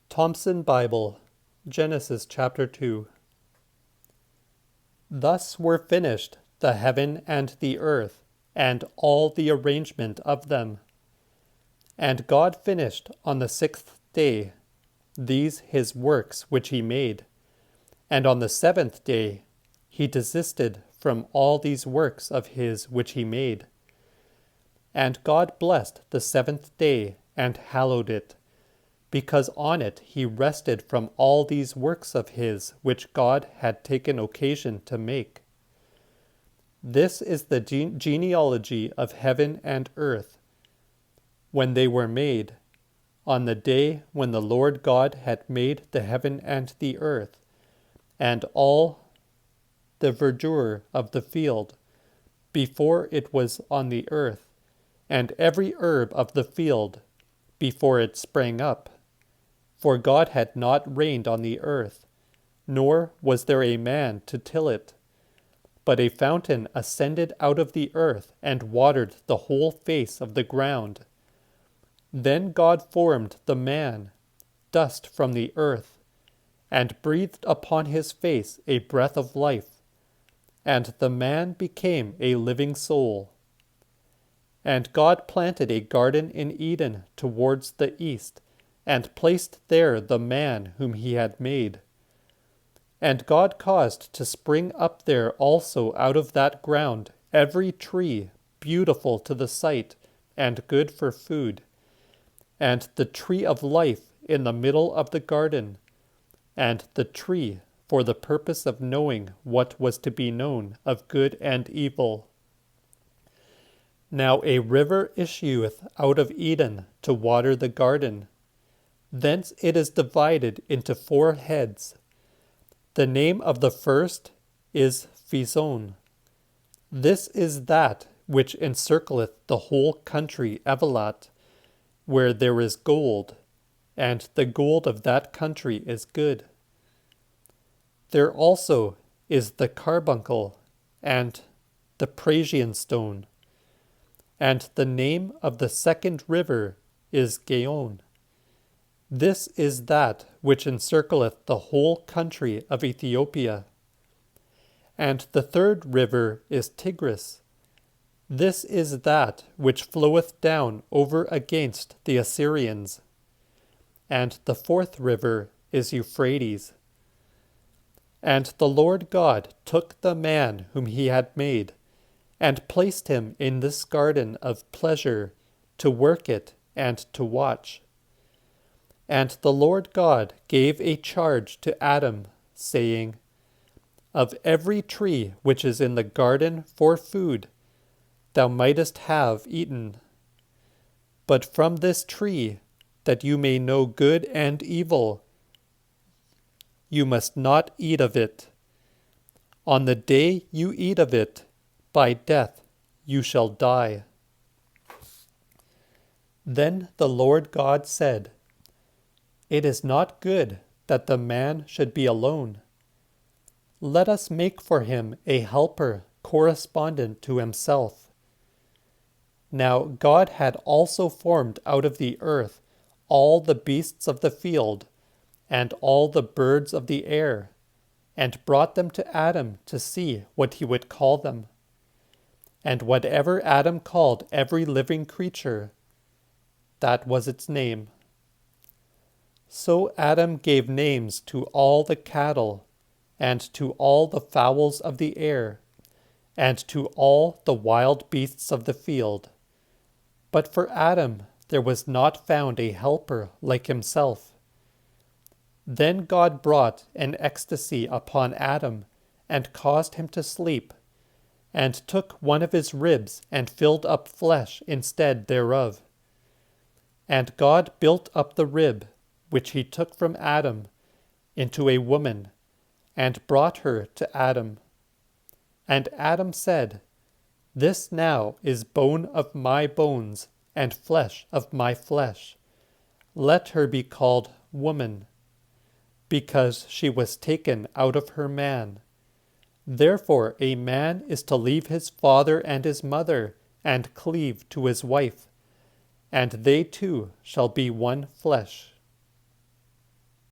Thomson Bible, Genesis chapter 2. Thus were finished the heaven and the earth, and all the arrangement of them. And God finished on the 6th day these his works which he made. And on the 7th day he desisted from all these works of his which he made. And God blessed the 7th day and hallowed it, because on it he rested from all these works of his which God had taken occasion to make. This is the genealogy of heaven and earth, when they were made, on the day when the Lord God had made the heaven and the earth, and all the verdure of the field, before it was on the earth, and every herb of the field, before it sprang up. For God had not rained on the earth, nor was there a man to till it. But a fountain ascended out of the earth and watered the whole face of the ground. Then God formed the man, dust from the earth, and breathed upon his face a breath of life, and the man became a living soul. And God planted a garden in Eden towards the east, and placed there the man whom he had made. And God caused to spring up there also out of that ground every tree beautiful to the sight and good for food, and the tree of life in the middle of the garden, and the tree for the purpose of knowing what was to be known of good and evil. Now a river issueth out of Eden to water the garden. Thence it is divided into 4 heads. The name of the first is Pison. This is that which encircleth the whole country Evelat, where there is gold, and the gold of that country is good. There also is the carbuncle, and the Prasian stone. And the name of the second river is Gihon. This is that which encircleth the whole country of Ethiopia. And the third river is Tigris. This is that which floweth down over against the Assyrians. And the 4th river is Euphrates. And the Lord God took the man whom he had made, and placed him in this garden of pleasure, to work it and to watch. And the Lord God gave a charge to Adam, saying, Of every tree which is in the garden for food, thou mightest have eaten. But from this tree, that you may know good and evil, you must not eat of it. On the day you eat of it, by death you shall die. Then the Lord God said, It is not good that the man should be alone. Let us make for him a helper correspondent to himself. Now God had also formed out of the earth all the beasts of the field, and all the birds of the air, and brought them to Adam to see what he would call them. And whatever Adam called every living creature, that was its name. So Adam gave names to all the cattle, and to all the fowls of the air, and to all the wild beasts of the field. But for Adam there was not found a helper like himself. Then God brought an ecstasy upon Adam, and caused him to sleep, and took one of his ribs, and filled up flesh instead thereof. And God built up the rib, which he took from Adam, into a woman, and brought her to Adam. And Adam said, This now is bone of my bones, and flesh of my flesh. Let her be called woman, because she was taken out of her man. Therefore a man is to leave his father and his mother, and cleave to his wife, and they two shall be one flesh.